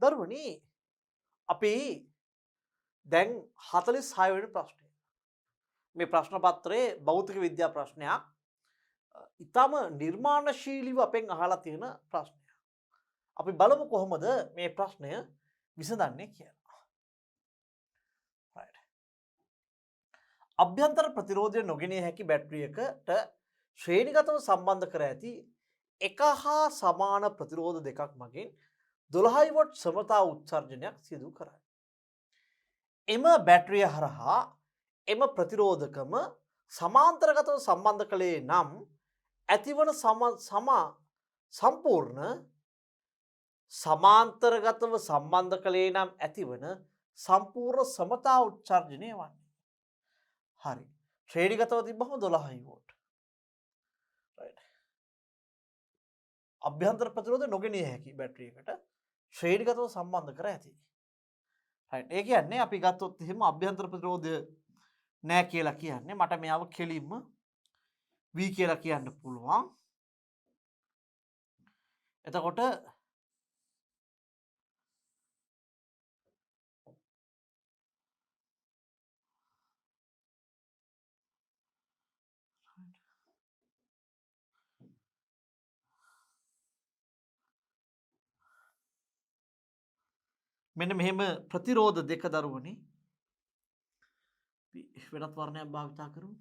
දරුවනි අපි දැන් 46 වෙනි ප්‍රශ්නය. මේ ප්‍රශ්න පත්‍රයේ භෞතික විද්‍යා ප්‍රශ්නයක්. ඊටම නිර්මාණශීලීව අපෙන් අහලා තියෙන ප්‍රශ්නයක්. අපි බලමු කොහොමද මේ ප්‍රශ්නය විසඳන්නේ කියලා. right. අභ්‍යන්තර ප්‍රතිරෝධය නොගෙනිය හැකි බැටරියකට ශ්‍රේණිගතව සම්බන්ධ කර ඇති එක හා සමාන ප්‍රතිරෝධ දෙකක් මගින් 12 වොට් සමතා උත්සර්ජනයක් සිදු කරයි. එම බැටරිය හරහා එම ප්‍රතිරෝධකම සමාන්තරගතව සම්බන්ධ කළේ නම් ඇතිවන සම්පූර්ණ සමාන්තරගතව සම්බන්ධ කළේ නම් ඇතිවන සම්පූර්ණ සමතා උත්සර්ජනය වන්නේ. හරි. ශ්‍රේණිගතව තිබ්බම 12 වෝල්ට්. right. අභ්‍යන්තර ප්‍රතිරෝධය නොගෙනිය හැකි බැටරියකට ශ්‍රේණිගතව සම්බන්ධ කර ඇති. right. ඒ කියන්නේ අපි ගත්තොත් එහෙම අභ්‍යන්තර ප්‍රතිරෝධය නෑ කියලා කියන්නේ මට මෙයාව කෙලින්ම V කියලා කියන්න පුළුවන්. එතකොට මෙන්න මෙහෙම ප්‍රතිරෝධ දෙක දරුවනි වෙනත් වර්ණයක් භාවිතා කරමු.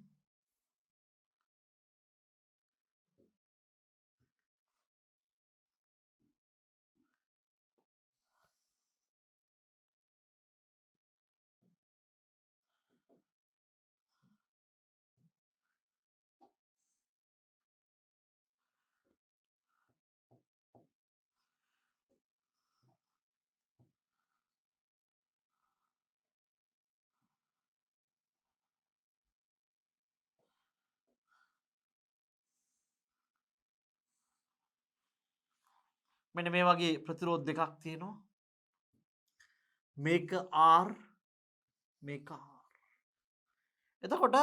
මෙන්න මේ වගේ ප්‍රතිරෝධ දෙකක් තියෙනවා. මේක R මේක R. එතකොට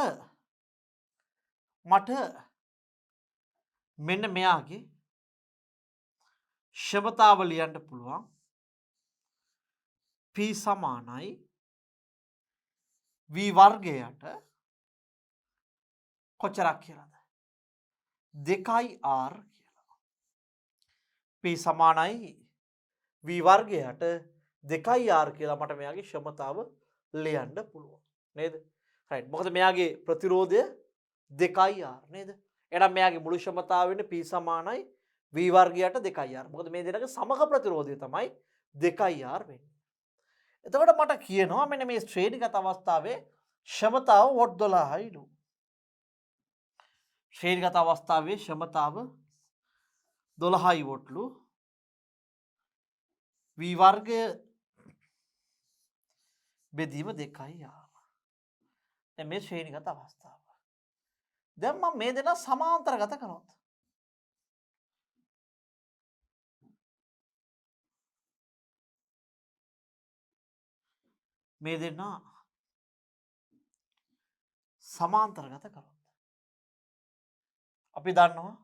මට මෙන්න මෙයාගේ ක්ෂමතාව ලියන්න පුළුවන්. P සමානයි V වර්ගයට කොච්චරක් කියලාද? 2R කියලා. P සමානයි V වර්ගයට 2R කියලා මට මෙයාගේ ක්ෂමතාව ලියන්න පුළුවන්. නේද? right. මොකද මෙයාගේ ප්‍රතිරෝධය 2R නේද? එහෙනම් මෙයාගේ මුළු ක්ෂමතාව වෙන්නේ P සමානයි V වර්ගයට 2R. මොකද මේ දෙනගේ සමග ප්‍රතිරෝධය තමයි 2R වෙන්නේ. එතකොට මට කියනවා මෙන්න මේ ශ්‍රේණිගත අවස්ථාවේ ක්ෂමතාව වොට් 12යිලු. ශ්‍රේණිගත අවස්ථාවේ ක්ෂමතාව 12 වොට්ලු. V වර්ගය බෙදීම 2R. දැන් මේ ශ්‍රේණිගත අවස්ථාව. දැන් මම මේ දෙන සමාන්තරගත කරනවා. මේ දෙන්න සමාන්තරගත කරොත් අපි දන්නවා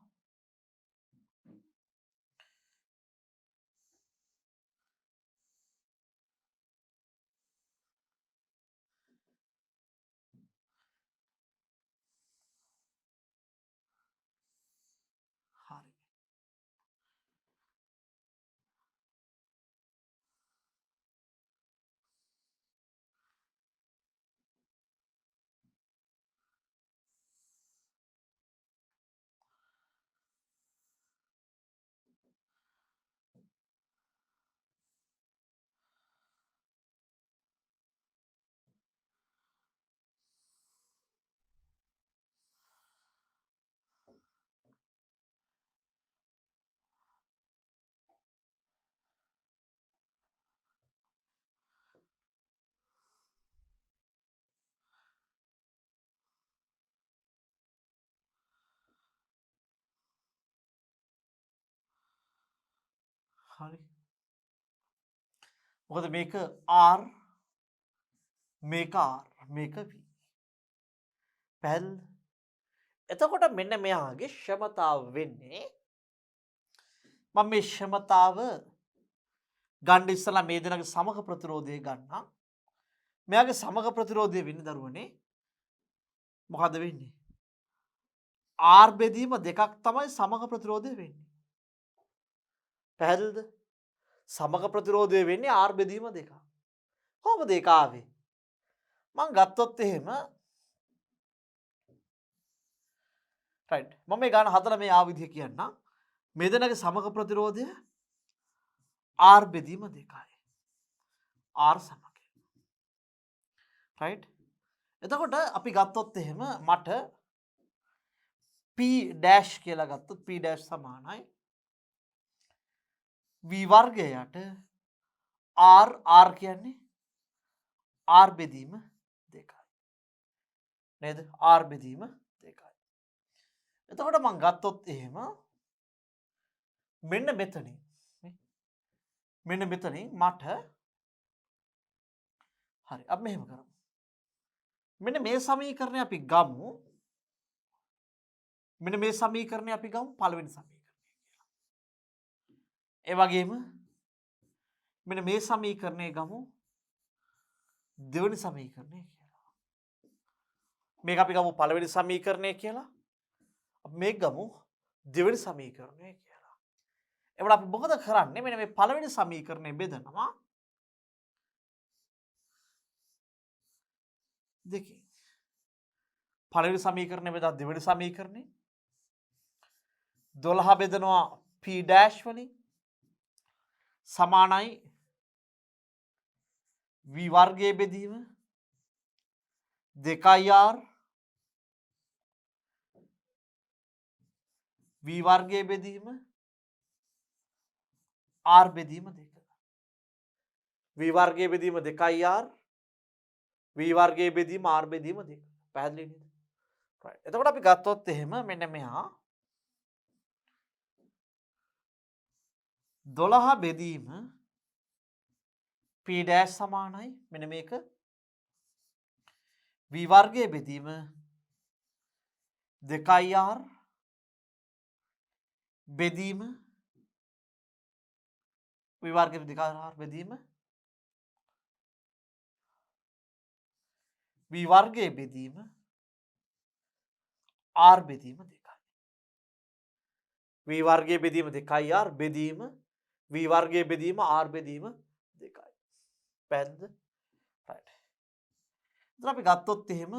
හරි. හරි. මොකද මේක R මේක R මේක V. පැහැදිලිද? එතකොට මෙන්න මෙයාගේ ක්ෂමතාව වෙන්නේ මම මේ ක්ෂමතාව ගන්න ඉස්සලා මේ දෙනගේ සමග ප්‍රතිරෝධය ගන්නවා. මෙයාගේ සමග ප්‍රතිරෝධය වෙන්නේ දරුවනේ මොකද වෙන්නේ? R බෙදීම දෙකක් තමයි සමග ප්‍රතිරෝධය වෙන්නේ. පැහැදිලිද? සමග ප්‍රතිරෝධය වෙන්නේ R බෙදීම දෙකක්. කොහොමද ඒක ආවේ? මං ගත්තොත් එහෙම රයිට්. මම මේ ගාන හදලා මේ ආවිදිය කියන්නම්. මේ දෙනගේ සමග ප්‍රතිරෝධය R බෙදීම දෙකයි. R සමගය. රයිට්. එතකොට අපි ගත්තොත් එහෙම මට P ඩෑෂ් කියලා ගත්තොත් P ඩෑෂ් සමානයි V වර්ගයට R කියන්නේ R බෙදීම දෙකයි. නේද? R බෙදීම දෙකයි. එතකොට මං ගත්තොත් එහෙම මෙන්න මෙතනින් මට හරි අපි මෙහෙම කරමු. මෙන්න මේ සමීකරණය අපි ගමු. මෙන්න මේ සමීකරණය අපි ගමු පළවෙනි සමීකරණය කියලා. ඒ වගේම මෙන්න මේ සමීකරණය ගමු දෙවෙනි සමීකරණය කියලා. මේක අපි ගමු පළවෙනි සමීකරණය කියලා. අපි මේක ගමු දෙවෙනි සමීකරණය කියලා. එතකොට අපි මොකද කරන්නේ? මෙන්න මේ පළවෙනි සමීකරණය බෙදනවා දෙකෙන්. පළවෙනි සමීකරණය බෙදා දෙවෙනි සමීකරණය 12 බෙදනවා P ඩෑෂ් වලින් සමානයි V වර්ගයේ බෙදීම 2R V වර්ගයේ බෙදීම R බෙදීම 2. V වර්ගයේ බෙදීම 2R V වර්ගයේ බෙදීම R බෙදීම 2. පැහැදිලි නේද? right. එතකොට අපි ගත්තොත් එහෙම මෙන්න මෙහා 12 බෙදීම P ඩෑෂ් සමානයි මෙන්න මේක V වර්ගයේ බෙදීම 2R බෙදීම V වර්ගයේ 2R බෙදීම V වර්ගයේ බෙදීම R බෙදීම 2යි. V වර්ගයේ බෙදීම 2R බෙදීම V වර්ගයේ බෙදීම R බෙදීම 2යි. පැහැදිලිද? right. දැන් අපි ගත්තොත් එහෙම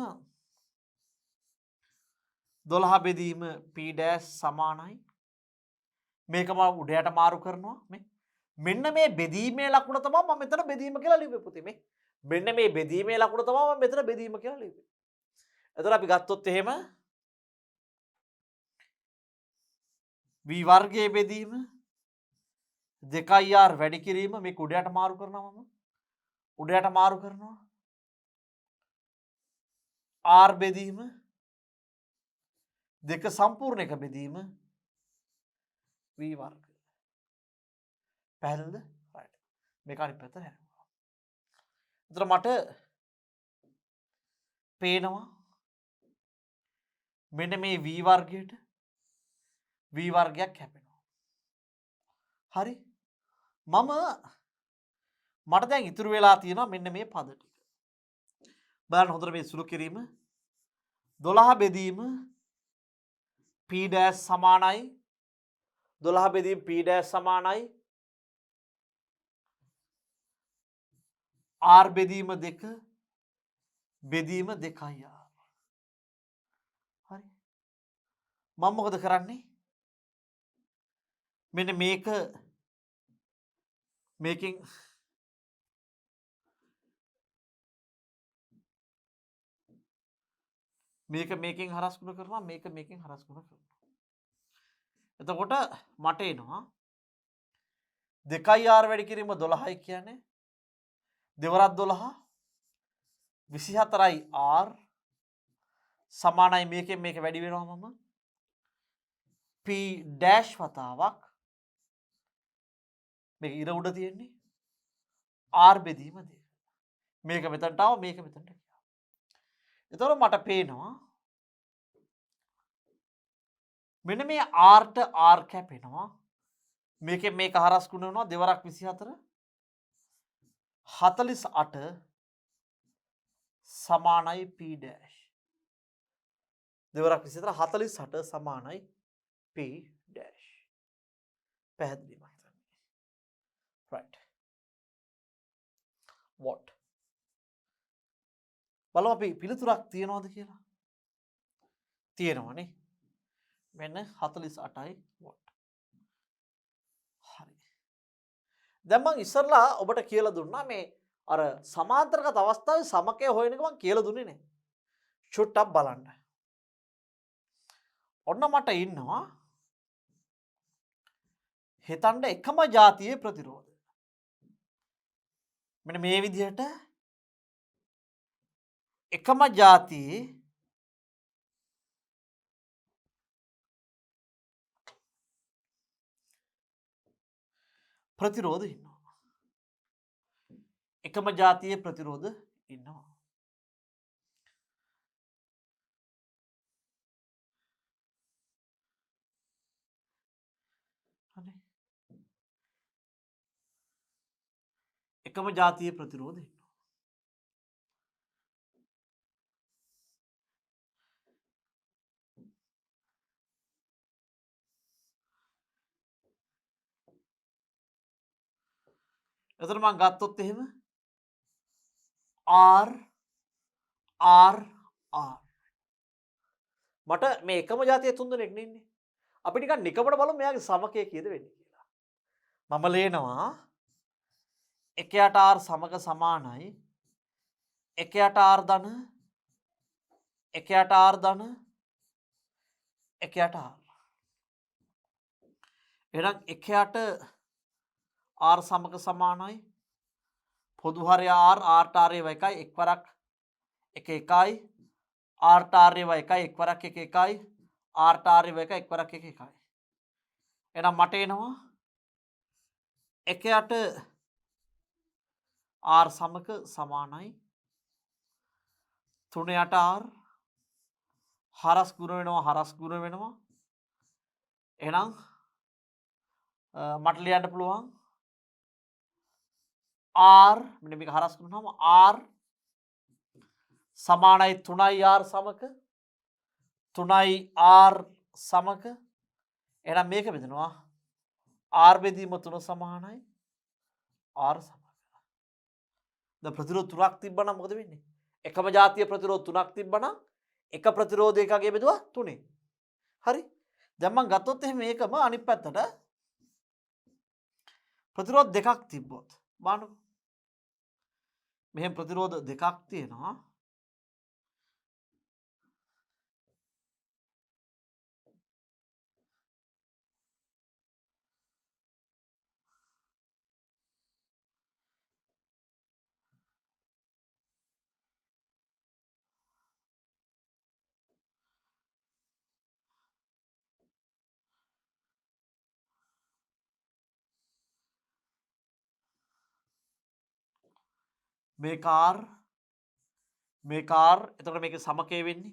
12 බෙදීම P ඩෑෂ් සමානයි මේක මම උඩයට මාරු කරනවා මේ මෙන්න මේ බෙදීමේ ලකුණ තමයි මම මෙතන බෙදීම කියලා ලිව්වේ පුතේ මේ මෙන්න මේ බෙදීමේ ලකුණ තමයි මම මෙතන බෙදීම කියලා ලිව්වේ. එතකොට අපි ගත්තොත් එහෙම V වර්ගයේ බෙදීම 2R වැඩි කිරීම මේක උඩයට මාරු කරනවා මම උඩයට මාරු කරනවා R බෙදීම දෙක සම්පූර්ණ එක බෙදීම V වර්ග. පැහැදිලිද? right. මේක අනිත් පැත්ත හැරෙනවා. එතකොට මට පේනවා මෙන්න මේ V වර්ගයට V වර්ගයක් හැපෙනවා. හරි? මට දැන් ඉතුරු වෙලා තියෙනවා මෙන්න මේ පද ටික. බලන්න හොඳට මේ සුළු කිරීම 12 බෙදීම P ඩෑෂ් සමානයි 12 බෙදීම P ඩෑෂ් සමානයි R බෙදීම 2 බෙදීම 2R. හරි. මම මොකද කරන්නේ? මෙන්න මේකෙන් මේකෙන් හරස් ගුණ කරනවා මේකෙන් හරස් ගුණ කරනවා. එතකොට මට එනවා 2R වැඩි කිරීම 12යි කියන්නේ දෙවරක් 12 24යි R සමානයි මේකෙන් මේක වැඩි වෙනවා මම P ඩෑෂ් වතාවක් මේක ඉර උඩ තියෙන්නේ R බෙදීම 2. මේක මෙතනට ආව මේක මෙතනට ගියා. එතකොට මට පේනවා මෙන්න මේ R ට R කැපෙනවා මේකෙන් මේක හරස් ගුණ වෙනවා දෙවරක් 24 48 සමානයි p dash. දෙවරක් විසිතර 48 සමානයි p dash. පැහැදිලි මම හිතන්නේ. right. what බලමු අපි පිළිතුරක් තියනවද කියලා. තියෙනවනේ. මෙන්න 48යි what. හරි. දැන් මම ඉස්සරලා ඔබට කියලා දුන්නා මේ අර සමාන්තරගත අවස්ථාවේ සමකය හොයන එක මම කියලා දුන්නේ නැහැ. චුට්ටක් බලන්න. ඔන්න මට ඉන්නවා හිතන්න එකම જાතියේ ප්‍රතිරෝධ. මෙන්න මේ විදිහට එකම જાතියේ ප්‍රතිරෝධ ඉන්නවා. එකම જાතියේ ප්‍රතිරෝධ ඉන්නවා. හරි. එකම જાතියේ ප්‍රතිරෝධ ඉන්නවා. එතකොට මම ගත්තොත් එහෙම R R R මට මේ එකම જાතිය තුන් දෙනෙක් නෙන්නේ. අපි නිකන් නිකමට බලමු මෙයාගේ සමකය කීයද වෙන්නේ කියලා. මම ලියනවා 1ට R සමක සමානයි 1ට R ධන 1ට R ධන 1ට R. එහෙනම් 1ට R සමක සමානයි පොදු හරය R R ට R ඒවා එකයි එක්වරක් 1 1යි R ට R ඒවා එකයි එක්වරක් 1 1යි R ට R ඒවා එකයි එක්වරක් 1 1යි. එහෙනම් මට එනවා 1ට R සමක සමානයි 3ට R හරස් ගුණ වෙනවා එහෙනම් මට ලියන්න පුළුවන් R මෙන්න මේක හරස් කරනවාම R සමානයි 3යි R සමක 3යි R සමක එහෙනම් මේක බෙදෙනවා R බෙදීම 3 සමානයි R සමක. දැන් ප්‍රතිරෝධ තුනක් තිබ්බනම් මොකද වෙන්නේ? එකම જાතිය ප්‍රතිරෝධ තුනක් තිබ්බනම් එක ප්‍රතිරෝධයකගේ බෙදුවා 3. හරි. දැන් මම ගත්තොත් එහෙනම් මේකම අනිත් පැත්තට ප්‍රතිරෝධ දෙකක් තිබ්බොත් බලන්න. මෙහෙම ප්‍රතිරෝධ දෙකක් තියෙනවා. මේක R එතකොට මේකේ සමකය වෙන්නේ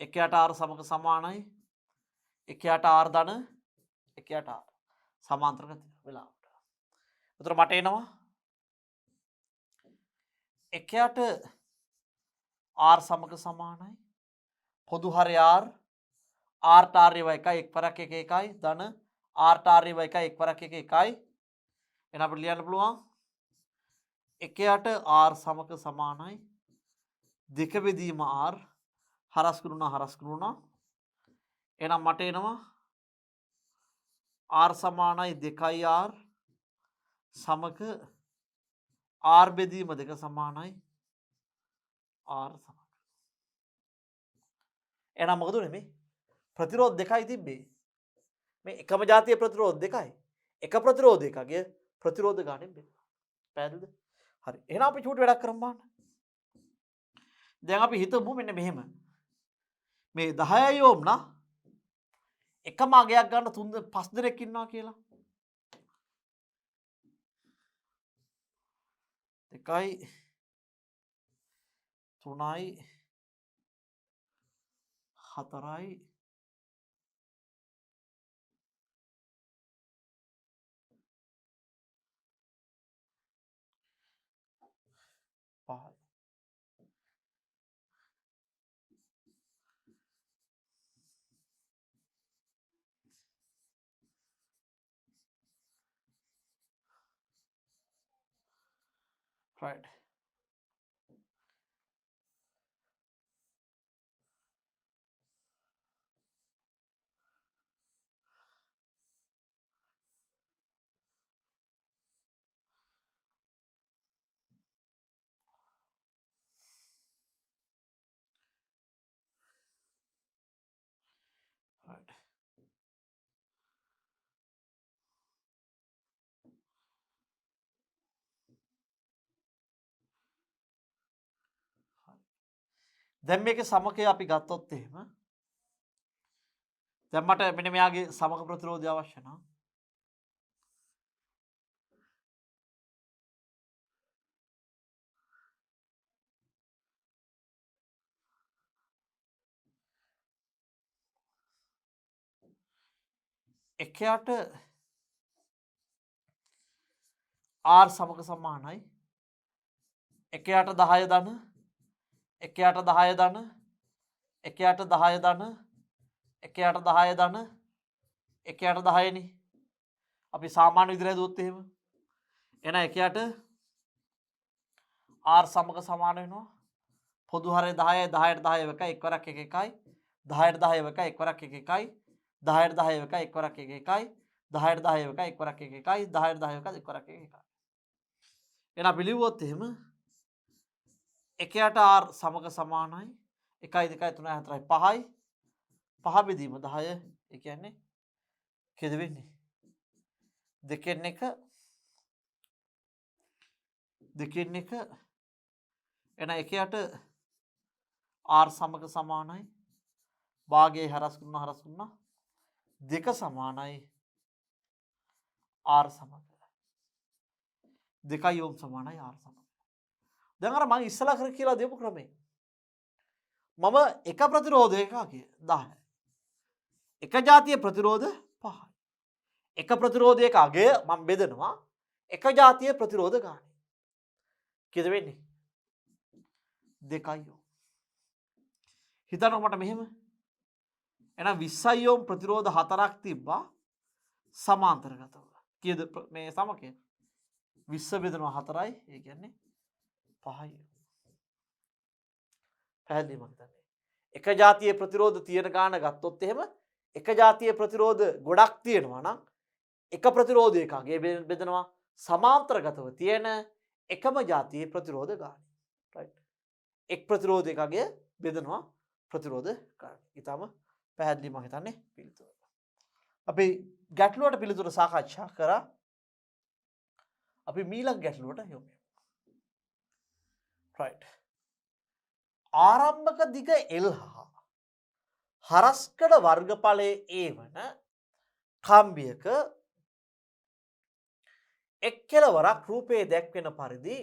1ට R සමක සමානයි 1ට R ධන 1ට R සමාන්තරක වෙලාවට. එතකොට මට එනවා 1ට R සමක සමානයි පොදු හරය R R ට R ඒවා එකයි එක්වරක් 1 1යි ධන R ට R ඒවා එකයි එක්වරක් 1 1යි. එහෙනම් අපිට ලියන්න පුළුවන් 1ට R සමක සමානයි 2 බෙදීම R හරස් කරුණා එහෙනම් මට එනවා R සමානයි 2යි R සමක R බෙදීම 2 සමානයි R සමක. එහෙනම් මොකද උනේ මේ ප්‍රතිරෝධ දෙකයි තිබ්බේ. මේ එකම જાතිය ප්‍රතිරෝධ දෙකයි. එක ප්‍රතිරෝධයකගේ ප්‍රතිරෝධ ගාණෙන් බෙදුවා. පැහැදිලිද? හරි. එහෙනම් අපි චූටි වැඩක් කරමු බලන්න. දැන් අපි හිතමු මෙන්න මෙහෙම. මේ 10යි ඕම් නා එකම අගයක් ගන්න 5 දෙනෙක් ඉන්නවා කියලා. 1යි 3යි 4යි 5යි 5. Right. Right. දැන් මේකේ සමකය අපි ගත්තොත් එහෙම දැන් මට මෙන්න මෙයාගේ සමක ප්‍රතිරෝධය අවශ්‍ය නම් එකයට R සමක සමානයි එකයට 10 ධන එකයට 10 ධන එකයට 10 ධන එකයට 10 ධන එකයට 10 නේ අපි සාමාන්‍ය විදිහට දුවොත් එහෙම එහෙනම් එකයට R සමක සමාන වෙනවා පොදු හරය 10යි 10ට 10 එකයි එක්වරක් 1 එකයි 10ට 10 එකයි එක්වරක් 1 එකයි 10ට 10 එකයි එක්වරක් 1 එකයි 10ට 10 එකයි එක්වරක් 1 එකයි 10ට 10 එකයි එක්වරක් 1 එකයි එහෙනම් අපි ලිව්වොත් එහෙම එකයට R සමක සමානයි 1 2 3 4 5යි 5 බෙදීම 10 ඒ කියන්නේ කීයද වෙන්නේ දෙකෙන් එක එන එකයට R සමක සමානයි භාගයේ හරස් වුණා දෙක සමානයි R සමක දෙකයි ඕම් සමානයි R සමක දැන් අර මම ඉස්සලා කර කියලා දීපු ක්‍රමේ මම එක ප්‍රතිරෝධයකගේ 10 එක ජාතිය ප්‍රතිරෝධ 5යි එක ප්‍රතිරෝධයක අගය මම බෙදනවා එක ජාතිය ප්‍රතිරෝධ ගානේ කීයද වෙන්නේ දෙකයි හිතන්න මට මෙහෙම එහෙනම් 20යි ඕම් ප්‍රතිරෝධ 4ක් තිබ්බා සමාන්තරගතව කීයද මේ සමකය 20 බෙදනවා 4යි ඒ කියන්නේ 5යි පැහැදිලිද මම හිතන්නේ එක ජාතියේ ප්‍රතිරෝධ තියෙන ගාන ගත්තොත් එහෙම එක ජාතියේ ප්‍රතිරෝධ ගොඩක් තියෙනවා නම් එක ප්‍රතිරෝධයකගේ බෙදනවා සමාන්තරගතව තියෙන එකම ජාතියේ ප්‍රතිරෝධ ගාන රයිට් එක් ප්‍රතිරෝධයකගේ බෙදනවා ප්‍රතිරෝධ ගාන ඊටම පැහැදිලි මම හිතන්නේ පිළිතුර අපි ගැටලුවට පිළිතුර සාකච්ඡා කරා අපි මීළඟ ගැටලුවට යමු රයිට් ආරම්භක දිග L හා හරස්කඩ වර්ගඵලයේ A වන කම්බියක එක් කෙළවරක් රූපයේ දැක්වෙන පරිදි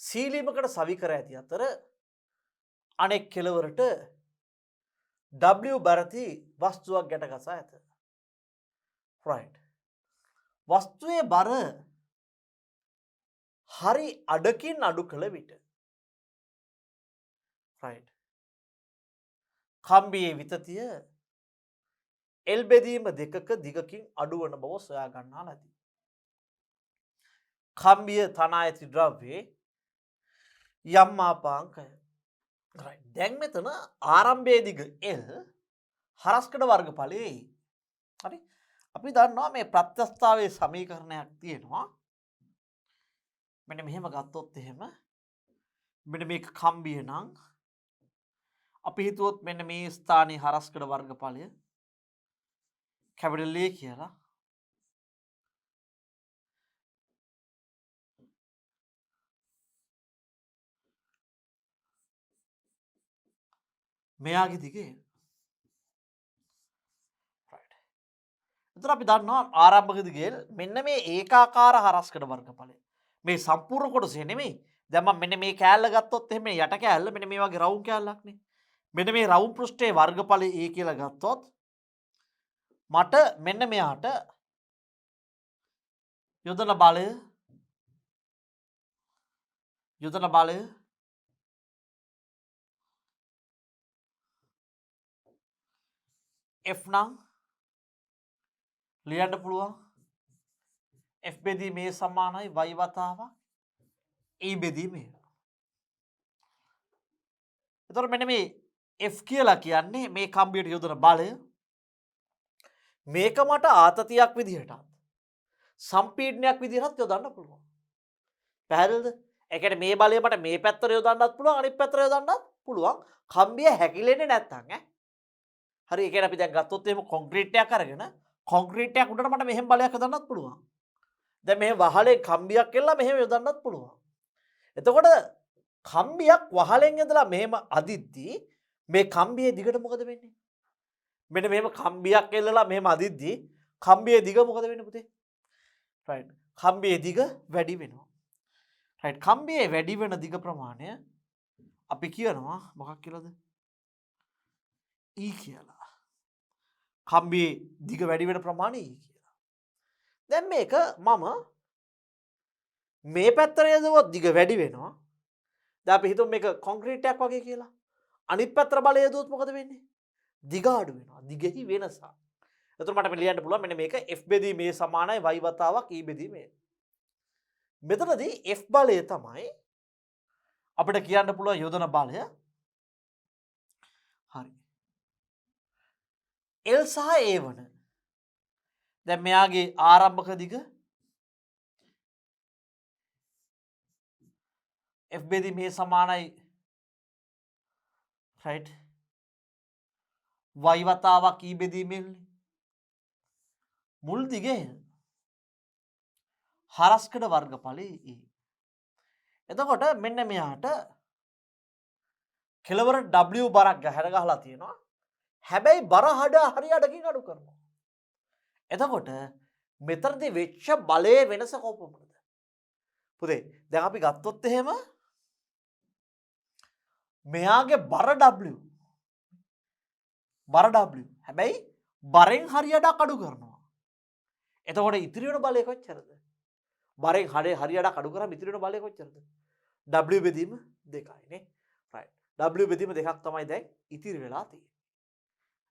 සීලීමකට සවි කර ඇති අතර අනෙක් කෙළවරට W බරති වස්තුවක් ගැට ගසා ඇත. right. වස්තුවේ බර හරි අඩකින් අඩු කළ විට right. කම්බියේ විතතිය L බෙදීම දෙකක දිගකින් අඩු වන බව සොයා ගන්නා ලදී. කම්බිය තනා ඇති ද්‍රව්‍යයේ යම් මාපාංකය right. දැන් මෙතන ආරම්භයේ දිග L හරස්කඩ වර්ගඵලයේ හරි අපි දන්නවා මේ ප්‍රත්‍යස්ථාවේ සමීකරණයක් තියෙනවා මෙන්න මෙහෙම ගත්තොත් එහෙම මෙන්න මේක කම්බිය නම් අපි හිතුවොත් මෙන්න මේ ස්ථානයේ හරස්කඩ වර්ගඵලය කැපිටල් A කියලා මෙයාගේ දිගේ එතන අපි දන්නවා ආරම්භක දිගේ මෙන්න මේ ඒකාකාර හරස්කඩ වර්ගඵලය මේ සම්පූර්ණ කොටසේ නෙමෙයි දැන් මම මෙන්න මේ කෑල්ල ගත්තොත් එහෙම යට කෑල්ල මෙන්න මේ වගේ රවුම් කෑල්ලක් නේ මෙන්න මේ රවුම් පෘෂ්ඨයේ වර්ගඵලය A කියලා ගත්තොත් මට මෙන්න මෙයාට යොදන බලය යොදන බලය F නම් ලියන්න පුළුවන් F බෙදීම A සමානයි y වතාවක් E බෙදීම A. එතකොට මෙන්න මේ F කියලා කියන්නේ මේ කම්බියට යොදන බලය. මේක මට ආතතියක් විදිහටත් සම්පීඩනයක් විදිහටත් යොදන්න පුළුවන්. පැහැදිලිද? ඒ කියන්නේ මේ බලය මට මේ පැත්තට යොදන්නත් පුළුවන් අනිත් පැත්තට යොදන්නත් පුළුවන්. කම්බිය හැකිලෙන්නේ නැත්තම් ඈ. හරි ඒ කියන්නේ අපි දැන් ගත්තොත් එහෙම කොන්ක්‍රීට් එකක් අරගෙන කොන්ක්‍රීට් එකක් උඩට මට මෙහෙම බලයක් යොදන්නත් පුළුවන්. දැන් මේ වහලේ කම්බියක් එල්ලලා මෙහෙම යොදන්නත් පුළුවන්. එතකොට කම්බියක් වහලෙන් ඉඳලා මෙහෙම අදිද්දී මේ කම්බියේ දිගට මොකද වෙන්නේ? මෙන්න මෙහෙම කම්බියක් එල්ලලා මෙහෙම අදිද්දී කම්බියේ දිග මොකද වෙන්නේ පුතේ? රයිට්. කම්බියේ දිග වැඩි වෙනවා. රයිට්. කම්බියේ වැඩි වෙන දිග ප්‍රමාණය අපි කියනවා මොකක් කියලාද? E කියලා. කම්බියේ දිග වැඩි වෙන ප්‍රමාණය E කියලා. දැන් මේක මම මේ පැත්තට යදුවොත් දිග වැඩි වෙනවා. දැන් අපි හිතමු මේක කොන්ක්‍රීට් එකක් වගේ කියලා. අනිත් පැත්තට බලය යදුවොත් මොකද වෙන්නේ? දිග අඩු වෙනවා. දිගෙහි වෙනස. එතකොට මට ලියන්න පුළුවන් මෙන්න මේක F බෙදීම A සමානයි y වතාවක් E බෙදීම A. මෙතනදී F බලය තමයි අපිට කියන්න පුළුවන් යොදන බලය. හරි. L සහ A වන. දැන් මෙයාගේ ආරම්භක දිග F බෙදීම A සමානයි right y වතාවක් E බෙදීම L. මුල් දිගේ හරස්කඩ වර්ගඵලය E. එතකොට මෙන්න මෙයාට කෙලවර W බරක් ගැහැර ගහලා තියෙනවා. හැබැයි බර හරි අඩකින් අඩු කරනවා. එතකොට මෙතනදී වෙච්ච බලයේ වෙනස කොපමණද? පුතේ දැන් අපි ගත්තොත් එහෙම මෙයාගේ බර W හැබැයි බරෙන් හරියට අඩු කරනවා. එතකොට ඉතිරි වෙන බලය කොච්චරද? බරෙන් හරියට අඩු කරාම ඉතිරි වෙන බලය කොච්චරද? W බෙදීම 2යි නේ. right. W බෙදීම 2ක් තමයි දැන් ඉතිරි වෙලා තියෙන්නේ.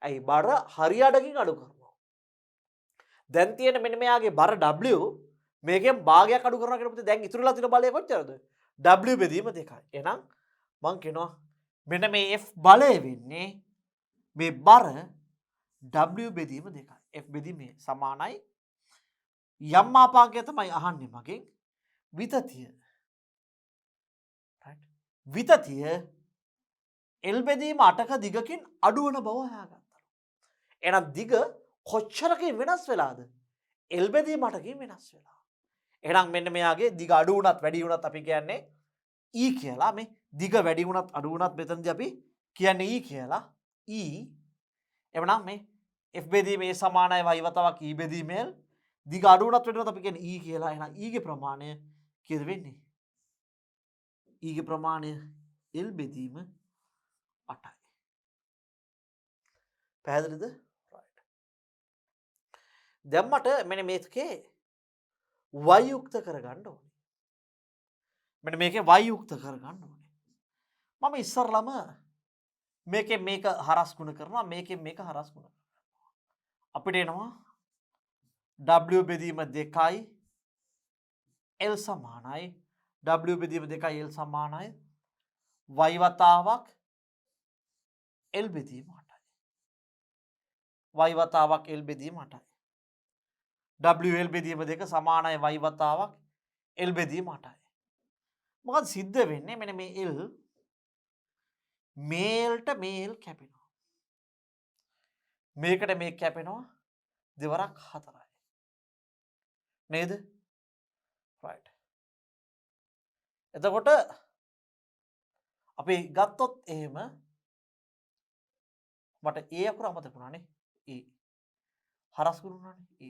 ඇයි බර හරියටකින් අඩු කරනවා. දැන් තියෙන මෙන්න මෙයාගේ බර W මේකෙන් භාගයක් අඩු කරනවා කියනකොට දැන් ඉතුරුලා තියෙන බලය කොච්චරද? W බෙදීම 2යි. එහෙනම් මං කියනවා මෙන්න මේ F බලය වෙන්නේ මේ බර W බෙදීම 2යි. F බෙදීම සමානයි යම් මාපාංකය තමයි අහන්නේ මගෙන් විතතිය. right. විතතිය L බෙදීම 8ක දිගකින් අඩු වෙන බව හොයාගත්තා. එහෙනම් දිග කොච්චරකින් වෙනස් වෙලාද? L බෙදීම 8කින් වෙනස් වෙලා. එහෙනම් මෙන්න මෙයාගේ දිග අඩු වුණත් වැඩි වුණත් අපි කියන්නේ E කියලා. මේ දිග වැඩි වුණත් අඩු වුණත් මෙතනදී අපි කියන්නේ E කියලා. E එවනම් මේ F බෙදීම A සමානයි y වතාවක් E බෙදීම L. දිග අඩු වුණත් වැඩි වුණත් අපි කියන්නේ E කියලා. එහෙනම් E ගේ ප්‍රමාණය කීයද වෙන්නේ? E ගේ ප්‍රමාණය L බෙදීම 8යි. පැහැදිලිද? right. දැන් මට මෙන්න මේකේ y යුක්ත කරගන්න ඕනේ. මෙන්න මේකේ y යුක්ත කරගන්න ඕනේ. මම ඉස්සරළම මේකෙන් මේක හරස් ගුණ කරනවා මේකෙන් මේක හරස් ගුණ කරනවා. අපිට එනවා W බෙදීම 2යි L සමානයි W බෙදීම 2යි L සමානයි y වතාවක් L බෙදීම 8යි. y වතාවක් L බෙදීම 8යි. W L බෙදීම 2 සමානයි y වතාවක් L බෙදීම 8යි. මොකද සිද්ධ වෙන්නේ මෙන්න මේ L මේල්ට මේල් කැපෙනවා. මේකට මේක කැපෙනවා දෙවරක් 4යි. නේද? right. එතකොට අපි ගත්තොත් එහෙම මට A අකුර අමතක වුණානේ. A හරස් කරුණානේ A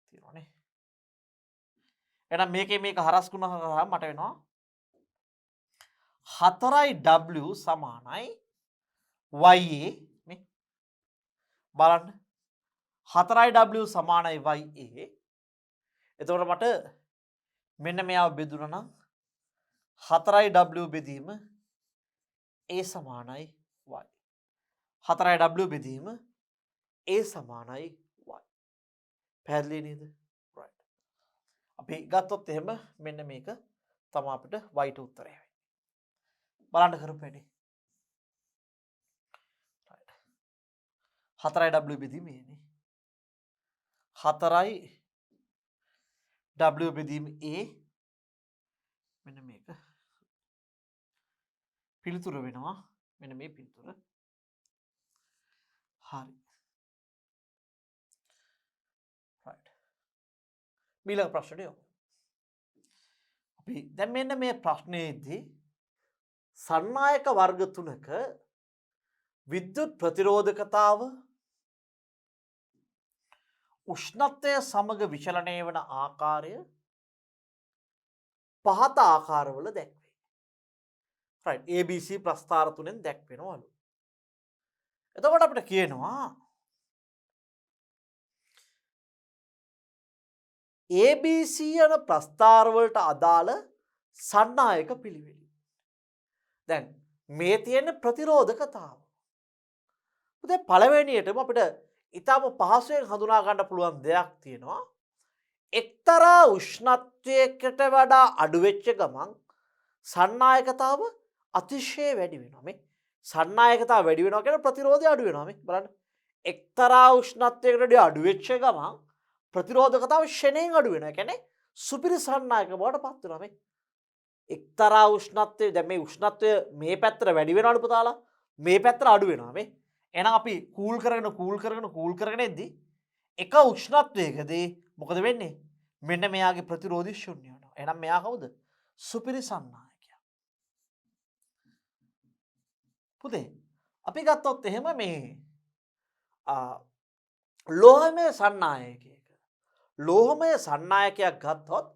තියෙනවානේ. එහෙනම් මේකේ මේක හරස් කරනවා මට වෙනවා 4යි W සමානයි YA නේ. බලන්න 4යි W සමානයි YA. එතකොට මට මෙන්න මෙයාව බෙදුණා නම් 4යි w බෙදීම a සමානයි y. 4යි w බෙදීම a සමානයි y. පැහැදිලි නේද? right. අපි ගත්තොත් එහෙම මෙන්න මේක තමයි අපිට y ට උත්තරය වෙන්නේ. බලන්න කරපු වැඩේ. right. 4යි w බෙදීම a නේ. 4යි w බෙදීම a මෙන්න මේක පිළිතුර වෙනවා. මෙන්න මේ පිළිතුර. හරි. right. ඊළඟ ප්‍රශ්නයට යමු. අපි දැන් මෙන්න මේ ප්‍රශ්නයේදී සන්නායක වර්ග තුනක විද්‍යුත් ප්‍රතිරෝධකතාව උෂ්ණත්වය සමග විචලනය වන ආකාරය පහත ආකාරවල දැක්වේ. right. ABC ප්‍රස්ථාර තුනෙන් දැක්වෙනවලු. එතකොට අපිට කියනවා ABC යන ප්‍රස්ථාරවලට අදාළ සන්නායක පිළිවෙල. දැන් මේ තියෙන ප්‍රතිරෝධකතාව. දැන් පළවෙනියටම අපිට ඊටම පහසුවෙන් හඳුනා ගන්න පුළුවන් දෙයක් තියෙනවා. එක්තරා උෂ්ණත්වයකට වඩා අඩු වෙච්ච ගමන් සන්නායකතාව අතිශය වැඩි වෙනවා. මේ සන්නායකතාව වැඩි වෙනවා කියන්නේ ප්‍රතිරෝධය අඩු වෙනවා. මේ බලන්න. එක්තරා උෂ්ණත්වයකට වඩා අඩු වෙච්ච ගමන් ප්‍රතිරෝධකතාව ෂණයෙන් අඩු වෙනවා. ඒ කියන්නේ සුපිරි සන්නායක බවට පත් වෙනවා. මේ එක්තරා උෂ්ණත්වයේ දැන් මේ උෂ්ණත්වය මේ පැත්තට වැඩි වෙනවලු පුතාලා. මේ පැත්තට අඩු වෙනවා. මේ එහෙනම් අපි කූල් කරගෙන එද්දි එක උෂ්ණත්වයකදී මොකද වෙන්නේ? මෙන්න මෙයාගේ ප්‍රතිරෝධය ශුන්‍ය වෙනවා. එහෙනම් මෙයා කවුද? සුපිරි සන්නායකයා. පුතේ අපි ගත්තොත් එහෙම මේ ලෝහමය සන්නායකයක ලෝහමය සන්නායකයක් ගත්තොත්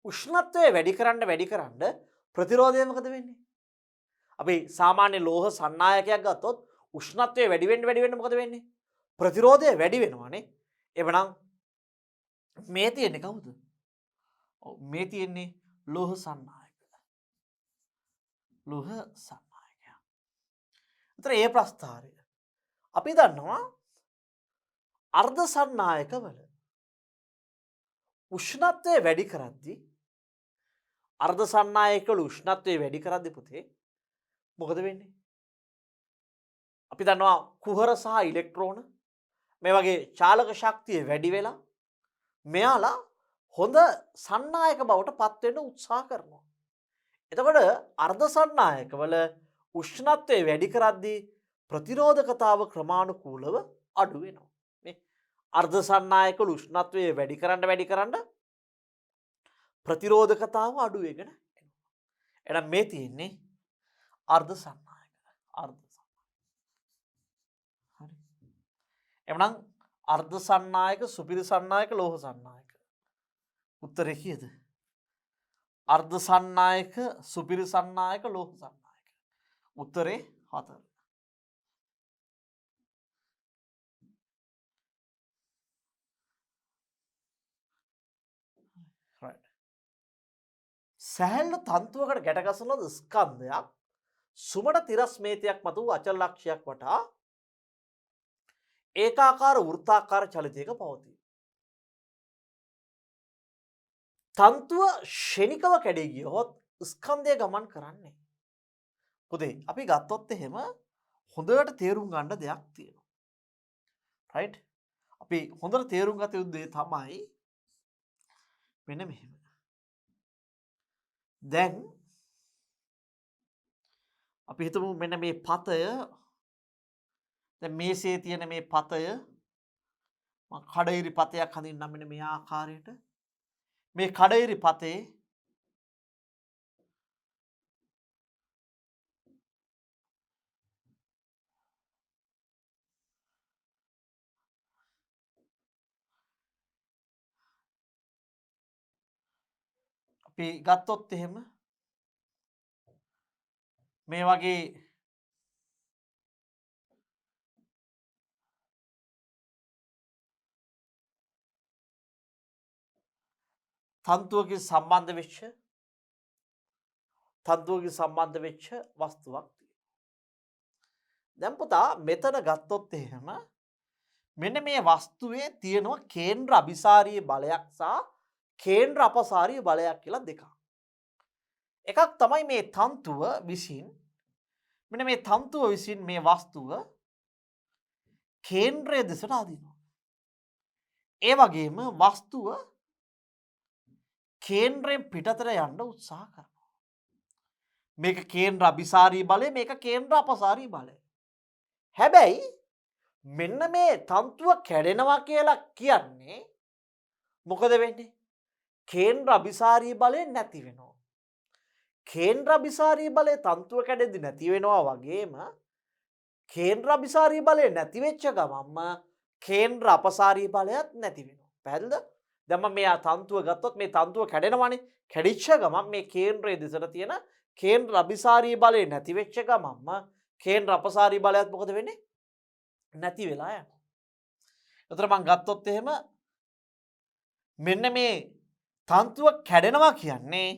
උෂ්ණත්වය වැඩි කරන්න ප්‍රතිරෝධය මොකද වෙන්නේ? අපි සාමාන්‍ය ලෝහ සන්නායකයක් ගත්තොත් උෂ්ණත්වය වැඩි වෙන්න මොකද වෙන්නේ? ප්‍රතිරෝධය වැඩි වෙනවානේ. එවනම් මේ තියෙන්නේ කවුද? ඔව් මේ තියෙන්නේ ලෝහ සන්නායක. ලෝහ සන්නායකයා. උතර ඒ ප්‍රස්ථාරය. අපි දන්නවා අර්ධ සන්නායකවල උෂ්ණත්වය වැඩි කරද්දී අර්ධ සන්නායකවල උෂ්ණත්වය වැඩි කරද්දී පුතේ මොකද වෙන්නේ? අපි දන්නවා කුහර සහ ඉලෙක්ට්‍රෝන මේ වගේ චාලක ශක්තිය වැඩි වෙලා මෙයාලා හොඳ සන්නායක බවට පත් වෙන්න උත්සාහ කරනවා. එතකොට අර්ධ සන්නායකවල උෂ්ණත්වය වැඩි කරද්දී ප්‍රතිරෝධකතාව ක්‍රමානුකූලව අඩු වෙනවා. මේ අර්ධ සන්නායකවල උෂ්ණත්වය වැඩි කරන්න ප්‍රතිරෝධකතාව අඩු වෙගෙන එනවා. එහෙනම් මේ තියෙන්නේ අර්ධ සන්නායක. අර්ධ එමනම් අර්ධ සන්නායක සුපිරි සන්නායක ලෝහ සන්නායක. උත්තරේ කීයද? අර්ධ සන්නායක සුපිරි සන්නායක ලෝහ සන්නායක. උත්තරේ 4. right. සැහැල්ලු තන්තුවකට ගැටගසන ලද ස්කන්ධයක් සුමට තිරස්මේතයක් මත වූ අචල ලක්ෂයක් වටා ඒකාකාර වෘත්තාකාර චලිතයක පවතී. තන්තුව ෂණිකව කැඩී ගියොත් ස්කන්ධය ගමන් කරන්නේ. පුතේ අපි ගත්තොත් එහෙම හොඳට තේරුම් ගන්න දෙයක් තියෙනවා. right? අපි හොඳට තේරුම් ගත යුතු දේ තමයි මෙන්න මෙහෙම. දැන් අපි හිතමු මෙන්න මේ පතය දැන් මේසේ තියෙන මේ පතය මම කඩිරි පතයක් හඳින්නම් මෙන්න මේ ආකාරයට. මේ කඩිරි පතේ අපි ගත්තොත් එහෙම මේ වගේ තන්තුවකින් සම්බන්ධ වෙච්ච තන්තුවකින් සම්බන්ධ වෙච්ච වස්තුවක් තියෙනවා. දැන් පුතා මෙතන ගත්තොත් එහෙම මෙන්න මේ වස්තුවේ තියෙනවා කේන්ද්‍ර අභිසාරීය බලයක් සහ කේන්ද්‍ර අපසාරීය බලයක් කියලා දෙකක්. එකක් තමයි මේ තන්තුව විසින් මෙන්න මේ තන්තුව විසින් මේ වස්තුව කේන්ද්‍රය දෙසට අදිනවා. ඒ වගේම වස්තුව කේන්ද්‍රයෙන් පිටතට යන්න උත්සාහ කරනවා. මේක කේන්ද්‍ර අභිසාරී බලය, මේක කේන්ද්‍ර අපසාරී බලය. හැබැයි මෙන්න මේ තන්තුව කැඩෙනවා කියලා කියන්නේ මොකද වෙන්නේ? කේන්ද්‍ර අභිසාරී බලය නැති වෙනවා. කේන්ද්‍ර අභිසාරී බලය තන්තුව කැඩෙද්දි නැති වෙනවා වගේම කේන්ද්‍ර අභිසාරී බලය නැති වෙච්ච ගමන්ම කේන්ද්‍ර අපසාරී බලයත් නැති වෙනවා. පැහැදිලිද? දැන් මම මේ තන්තුව ගත්තොත් මේ තන්තුව කැඩෙනවානේ. කැඩිච්ච ගමන් මේ කේන්ද්‍රයේ දෙසට තියෙන කේන්ද්‍ර අභිසාරී බලය නැති වෙච්ච ගමන්ම කේන්ද්‍ර අපසාරී බලයත් මොකද වෙන්නේ? නැති වෙලා යනවා. එතකොට මම ගත්තොත් එහෙම මෙන්න මේ තන්තුව කැඩෙනවා කියන්නේ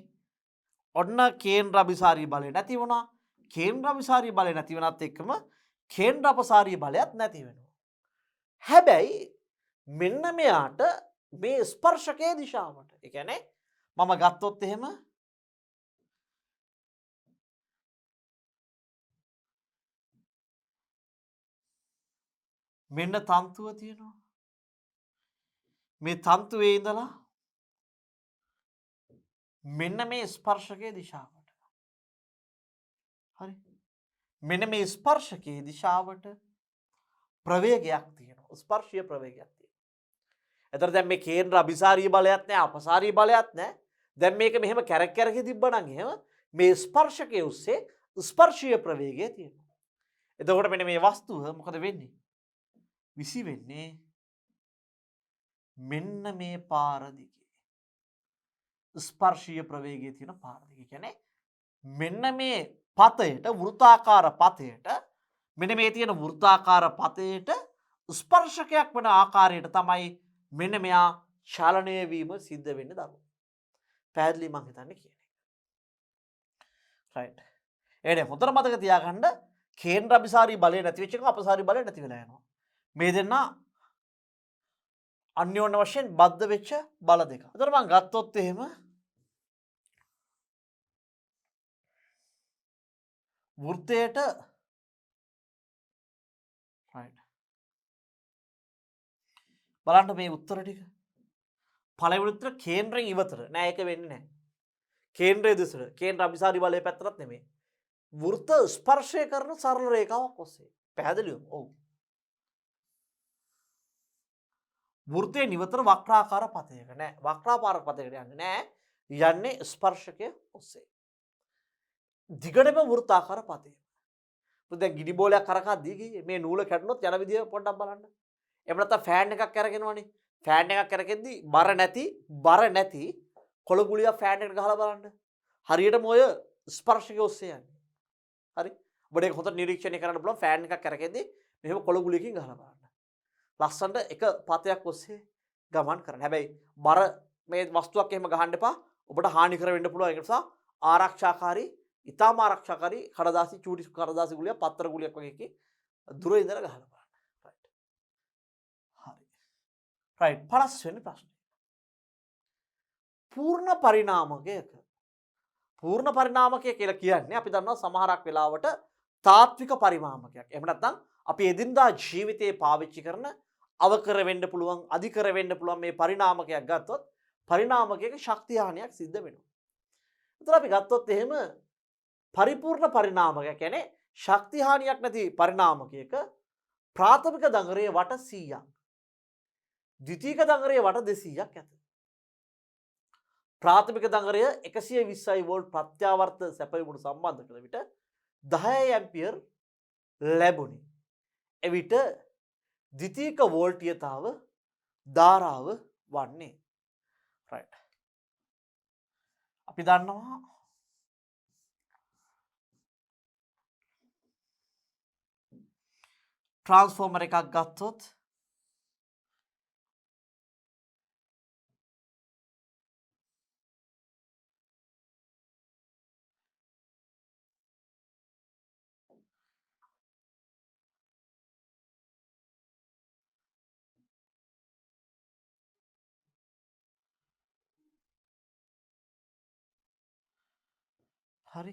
ඔන්න කේන්ද්‍ර අභිසාරී බලය නැති වුණා. කේන්ද්‍ර අභිසාරී බලය නැති වෙනත් එක්කම කේන්ද්‍ර අපසාරී බලයත් නැති වෙනවා. හැබැයි මෙන්න මෙයාට මේ ස්පර්ශකයේ දිශාවට, ඒ කියන්නේ මම ගත්තොත් එහෙම මෙන්න තන්තුව තියෙනවා. මේ තන්තුවේ ඉඳලා මෙන්න මේ ස්පර්ශකයේ දිශාවට. හරි. මෙන්න මේ ස්පර්ශකයේ දිශාවට ප්‍රවේගයක් තියෙනවා. ස්පර්ශීය ප්‍රවේගයක් තියෙනවා. එතකොට දැන් මේ කේන්ද්‍ර අභිසාරී බලයක් නැහැ, අපසාරී බලයක් නැහැ. දැන් මේක මෙහෙම කැරක් කැරකේ තිබ්බනම් එහෙම මේ ස්පර්ශකයේ උස්සේ ස්පර්ශීය ප්‍රවේගය තියෙනවා. එතකොට මෙන්න මේ වස්තුව මොකද වෙන්නේ? විසි වෙන්නේ මෙන්න මේ පාර දිගේ. ස්පර්ශීය ප්‍රවේගය තියෙන පාර දිගේ. කියන්නේ මෙන්න මේ පතයට, වෘත්තාකාර පතයට, මෙන්න මේ තියෙන වෘත්තාකාර පතයට ස්පර්ශකයක් වන ආකාරයට තමයි මෙන්න මෙයා චලනය වීම සිද්ධ වෙන්නේ දරුවෝ. පැහැදිලි මං හිතන්නේ කියන එක. රයිට්. එහෙනම් හොඳට මතක තියාගන්න කේන්ද්‍ර අභිසාරී බලය නැති වෙච්ච එක අපසාරී බලය නැති වෙලා යනවා. මේ දෙන්න අන්‍යෝන්‍ය වශයෙන් බද්ධ වෙච්ච බල දෙක. එතකොට මං ගත්තොත් එහෙම වෘත්තයට රයිට්. බලන්න මේ උත්තර ටික. පළවෙනි උත්තර කේන්ද්‍රයෙන් ඉවතට. නෑ ඒක වෙන්නේ නෑ. කේන්ද්‍රයේ දෙසට. කේන්ද්‍ර අභිසාරී බලය පැත්තටත් නෙමෙයි. වෘත්ත ස්පර්ශය කරන සරල රේඛාවක් ඔස්සේ. පැහැදිලිවම. ඔව්. වෘත්තයේ නිවතර වක්‍රාකාර පතයක නෑ. වක්‍රාකාර පතයකට යන්නේ නෑ. යන්නේ ස්පර්ශකය ඔස්සේ. දිගටම වෘත්තාකාර පතය. දැන් ගිනි බෝලයක් කරකද්දී මේ නූල කැඩුනොත් යන විදිය පොඩ්ඩක් බලන්න. එහෙම නැත්නම් ෆෑන් එකක් කරගෙනවනේ. ෆෑන් එකක් කරගෙද්දී බර නැති කොළ ගුලියක් ෆෑන් එකට ගහලා බලන්න. හරියටම ඔය ස්පර්ශකය ඔස්සේ යන්නේ. හරි. ඔබට ඒක හොඳට නිරීක්ෂණය කරන්න පුළුවන් ෆෑන් එකක් කරගෙද්දී මෙහෙම කොළ ගුලියකින් ගහලා බලන්න. ලස්සනට එක පතයක් ඔස්සේ ගමන් කරන්න. හැබැයි බර මේ වස්තුවක් එහෙම ගහන්න එපා. ඔබට හානි කර වෙන්න පුළුවන්. ඒ නිසා ආරක්ෂාකාරී, ඊටාම ආරක්ෂාකාරී කඩදාසි චූටි කඩදාසි ගුලියක්, පත්‍ර ගුලියක් වගේ එකේ දුර ඉඳලා ගහලා බලන්න. රයිට්. හරි. රයිට්. 50 වෙනි ප්‍රශ්නේ. පූර්ණ පරිණාමකයක. පූර්ණ පරිණාමකය කියලා කියන්නේ අපි දන්නවා සමහරක් වෙලාවට තාත්වික පරිණාමකයක්. එහෙම නැත්නම් අපි එදිනදා ජීවිතේ පාවිච්චි කරන අවකර වෙන්න පුළුවන්, අධිකර වෙන්න පුළුවන් මේ පරිණාමකයක් ගත්තොත් පරිණාමකයක ශක්තිය හානියක් සිද්ධ වෙනවා. ඒතර අපි ගත්තොත් එහෙම පරිපූර්ණ පරිණාමකයක් කියන්නේ ශක්ති හානියක් නැති පරිණාමකයක ප්‍රාථමික දඟරයේ වට 100ක්, ද්විතීක දඟරයේ වට 200ක් ඇත. ප්‍රාථමික දඟරය 120 වෝල්ට් ප්‍රත්‍යාවර්ත සැපයුමට සම්බන්ධ කළ විට 10 ඇම්පියර් ලැබුණි. එවිට ද්විතීක වෝල්ටීයතාව ධාරාව වන්නේ. රයිට්. අපි දන්නවා ට්‍රාන්ස්ෆෝමර් එකක් ගත්තොත් හරි.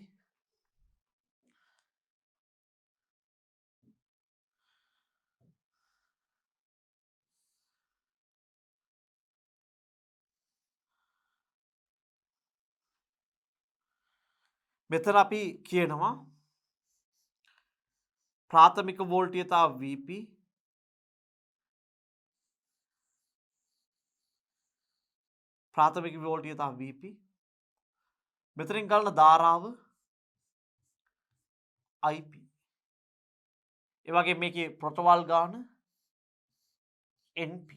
මෙතන අපි කියනවා ප්‍රාථමික වෝල්ටීයතාව Vp ප්‍රාථමික වෝල්ටීයතාව Vp මෙතනින් ගලන ධාරාව Ip ඒ වගේ මේකේ ප්‍රොටෝවල් ගාන Np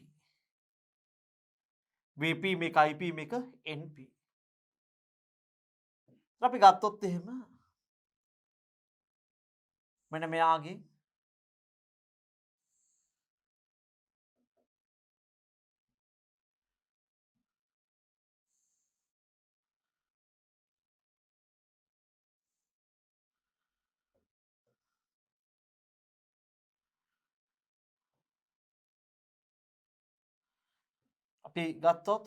Vp මේක Ip මේක Np අපි ගත්තොත් එහෙම මෙන්න මෙයාගේ අපි ගත්තොත්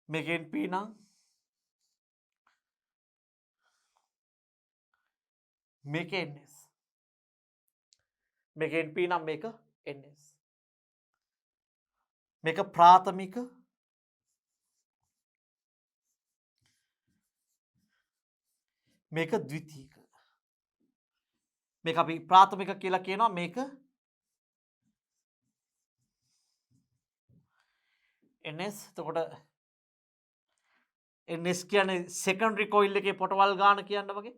මේක NP නම් මේක NS මේක NP නම් මේක NS මේක ප්‍රාථමික මේක ද්විතීක මේක අපි ප්‍රාථමික කියලා කියනවා මේක NS එතකොට NS කියන්නේ සෙකන්ඩරි කොයිල් එකේ පොටවල් ගාන කියන්න වගේ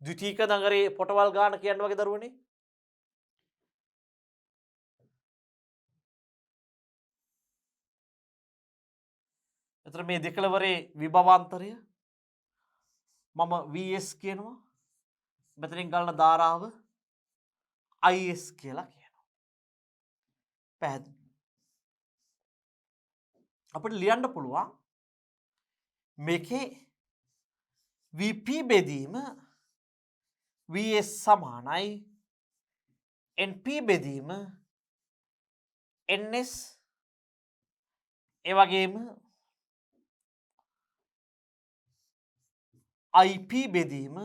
ද්විතීක දඟරේ පොටවල් ගාන කියන්න වගේ දරුවනේ එතකොට මේ දෙකලවරේ විභවාන්තරය මම VS කියනවා මෙතනින් ගලන ධාරාව IS කියලා කියනවා පැහැදිලි අපිට ලියන්න පුළුවන් මේකේ VP බෙදීම VS සමානයි NP බෙදීම NS ඒ වගේම IP බෙදීම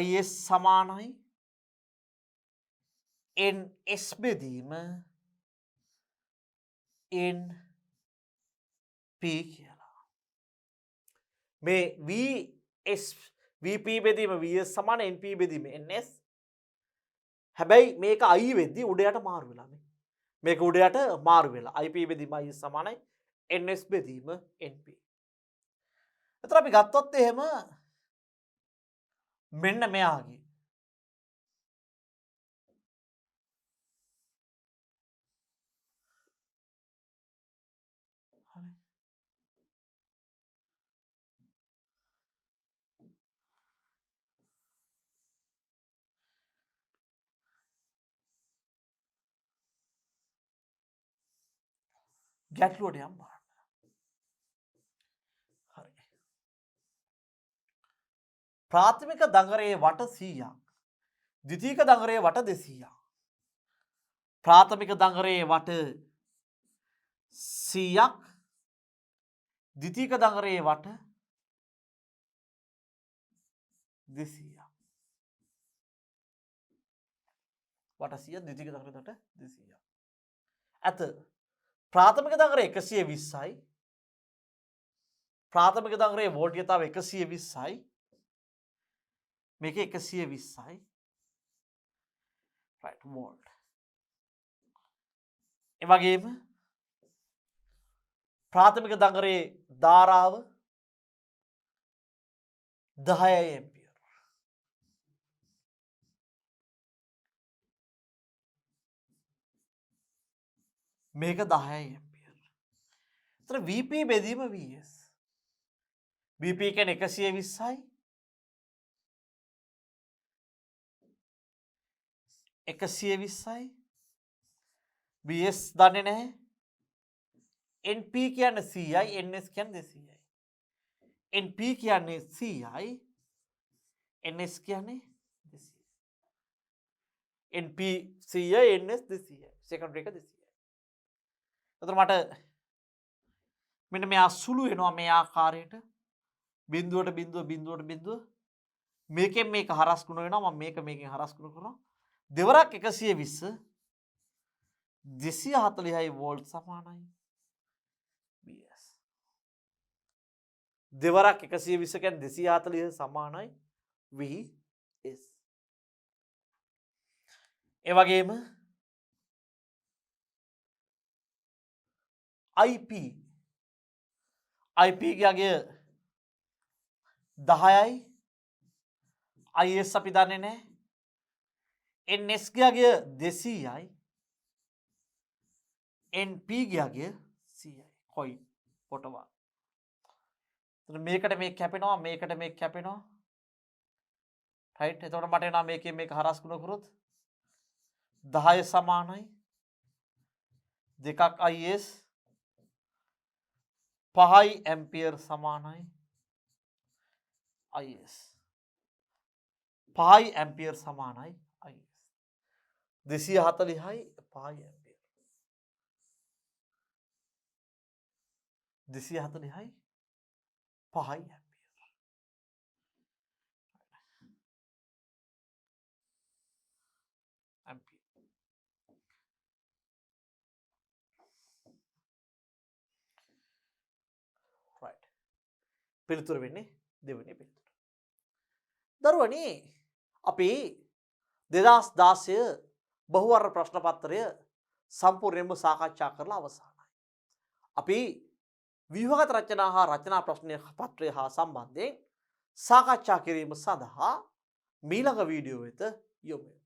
IS සමානයි NS බෙදීම NP කියලා මේ VP බෙදීම VS සමාන NP බෙදීම NS හැබැයි මේක I වෙද්දී උඩයට මාරු වෙලා මේක උඩයට මාරු වෙලා IP බෙදීම IS සමානයි NS බෙදීම NP එතකොට අපි ගත්තොත් එහෙම මෙන්න මෙයාගේ ගැටලුවට යම් බලන්න. හරි. ප්‍රාථමික දඟරයේ වට 100ක්. ද්විතීක දඟරයේ වට 200ක්. ප්‍රාථමික දඟරයේ වට 100ක්. ද්විතීක දඟරයේ වට 200ක්. වට 100 ද්විතීක දඟරයේ වට 200ක්. ඇත ප්‍රාථමික දඟරය 120යි ප්‍රාථමික දඟරයේ වෝල්ටීයතාව 120යි මේක 120යි right වෝල්ට් ඒ වගේම ප්‍රාථමික දඟරයේ ධාරාව 10යි ඇම්පියර් මේක 10යි ඇම්පියර් එතන VP බෙදීම VS VP කියන්නේ 120යි 120යි VS දන්නේ නැහැ NP කියන්නේ 100යි NS කියන්නේ 200යි NP කියන්නේ 100යි NS කියන්නේ 200යි NP 100 NS 200 සෙකන්ඩරි එක 200යි. එතකොට මට මෙන්න මෙයා සුළු වෙනවා මේ ආකාරයට බිඳුවට බිඳුව බිඳුවට බිඳුව මේකෙන් මේක හරස් ගුණ වෙනවා මම මේකෙන් හරස් ගුණ කරනවා දෙවරක් 120 240යි වෝල්ට් සමානයි BS දෙවරක් 120 කියන්නේ 240 සමානයි VS ඒ වගේම IP ගියගේ 10යි IS අපි දන්නේ නැහැ NS ගියගේ 200යි NP ගියගේ 100යි කොයි පොටවා මේකට මේක කැපෙනවා මේකට මේක කැපෙනවා රයිට් එතකොට මට එනවා මේකෙන් මේක හරස් ගුණ කරොත් 10 සමානයි දෙකක් IS 5යි ඇම්පියර් සමානයි IS 5යි ඇම්පියර් සමානයි IS 240යි 5යි ඇම්පියර් 240යි 5යි ඇම්පියර් right පිළිතුර වෙන්නේ දෙවෙනි පිළිතුර. දරුවනි අපි 2016 බහුවර්ණ ප්‍රශ්න පත්‍රය සම්පූර්ණයෙන්ම සාකච්ඡා කරලා අවසానයි. අපි විභාග රචනා හා රචනා ප්‍රශ්න පත්‍රය හා සම්බන්ධයෙන් සාකච්ඡා කිරීම සඳහා මීළඟ වීඩියෝ වෙත යොමු වෙමු.